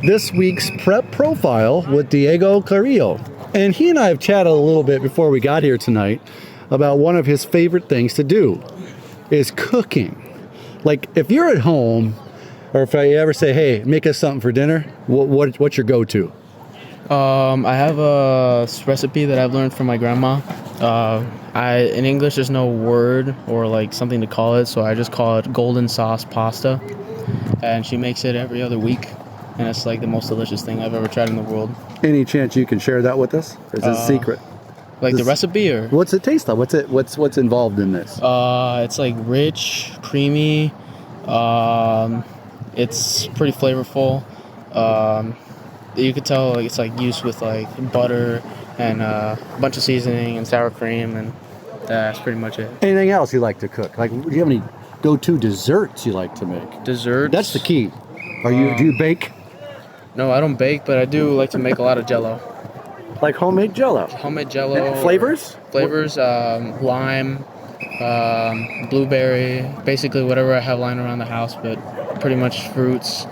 this week's Prep Profile with Diego Carrillo. And he and I have chatted a little bit before we got here tonight about one of his favorite things to do is cooking. Like, if you're at home, or if I ever say, hey, make us something for dinner, what's your go-to? I have a recipe that I've learned from my grandma. In English, there's no word or like something to call it, so I just call it golden sauce pasta. And she makes it every other week, and it's like the most delicious thing I've ever tried in the world. Any chance you can share that with us? Or is it a secret? Like the recipe, or what's it taste like? What's involved in this? It's like rich, creamy. It's pretty flavorful. You could tell like it's like used with like butter and a bunch of seasoning and sour cream, and that's pretty much it. Anything else you like to cook? Like, do you have any go-to desserts you like to make? Desserts? That's the key. Do you bake? No, I don't bake, but I do like to make a lot of Jell-O. Like homemade Jell-O? Homemade Jell-O. Flavors? Lime, blueberry, basically whatever I have lying around the house, but pretty much fruits.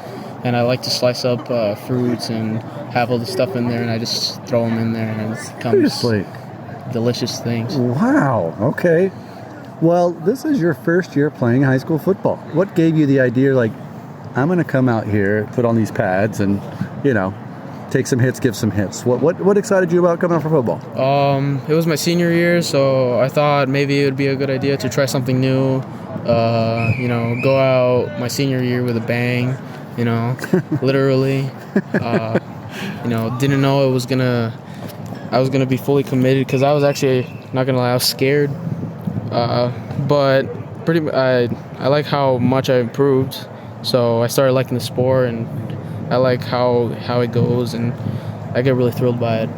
And I like to slice up fruits and have all the stuff in there, and I just throw them in there, and it becomes delicious things. Wow. Okay. Well, this is your first year playing high school football. What gave you the idea, like, I'm going to come out here, put on these pads, and, take some hits, give some hits? What excited you about coming out for football? It was my senior year, so I thought maybe it would be a good idea to try something new. Go out my senior year with a bang. Literally. Didn't know I was gonna be fully committed, because I was actually, not gonna lie, I was scared. But I like how much I improved, so I started liking the sport, and I like how it goes, and I get really thrilled by it.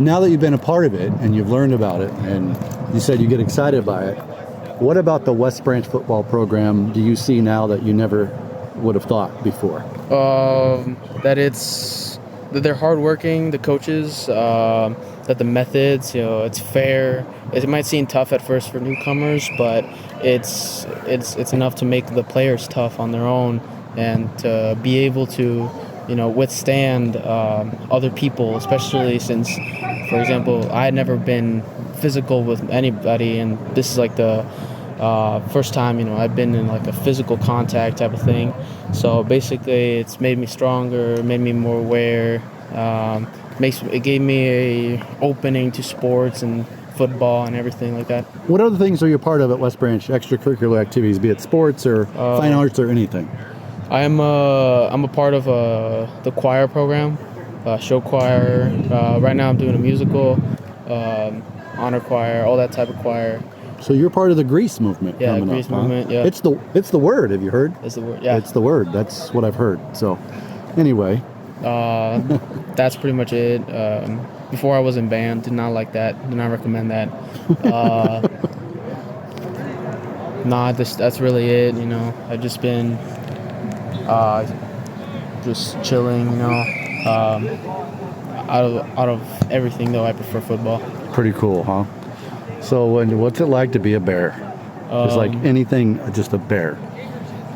Now that you've been a part of it and you've learned about it, and you said you get excited by it, what about the West Branch football program do you see now that you never would have thought before? That they're hardworking, the coaches, that the methods, it's fair. It might seem tough at first for newcomers, but it's enough to make the players tough on their own, and to be able to withstand other people, especially since, for example, I had never been physical with anybody, and this is like the first time I've been in like a physical contact type of thing. So basically it's made me stronger, made me more aware. It gave me a opening to sports and football and everything like that. What other things are you a part of at West Branch, extracurricular activities, be it sports or fine arts or anything? I'm a part of the choir program, show choir. Right now I'm doing a musical, honor choir, all that type of choir. So you're part of the Grease movement. Yeah, Grease movement. Yeah, it's the word. Have you heard? It's the word. Yeah, it's the word. That's what I've heard. So, anyway, that's pretty much it. Before I was in band, did not like that. Did not recommend that. That's really it. I've just been just chilling. Out of everything though, I prefer football. Pretty cool, huh? So what's it like to be a Bear? It's like anything, just a Bear.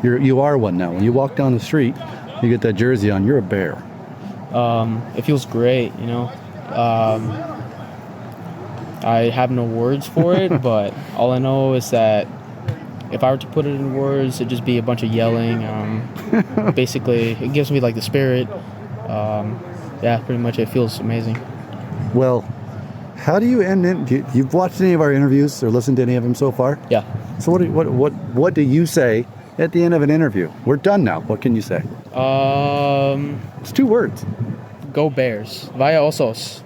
You are one now. When you walk down the street, you get that jersey on, you're a Bear. It feels great, I have no words for it, but all I know is that if I were to put it in words, it'd just be a bunch of yelling. Basically, it gives me like the spirit. Pretty much it feels amazing. Well, how do you end it? You've watched any of our interviews or listened to any of them so far? Yeah. So what do you say at the end of an interview? We're done now. What can you say? It's 2 words. Go Bears. Vaya Osos.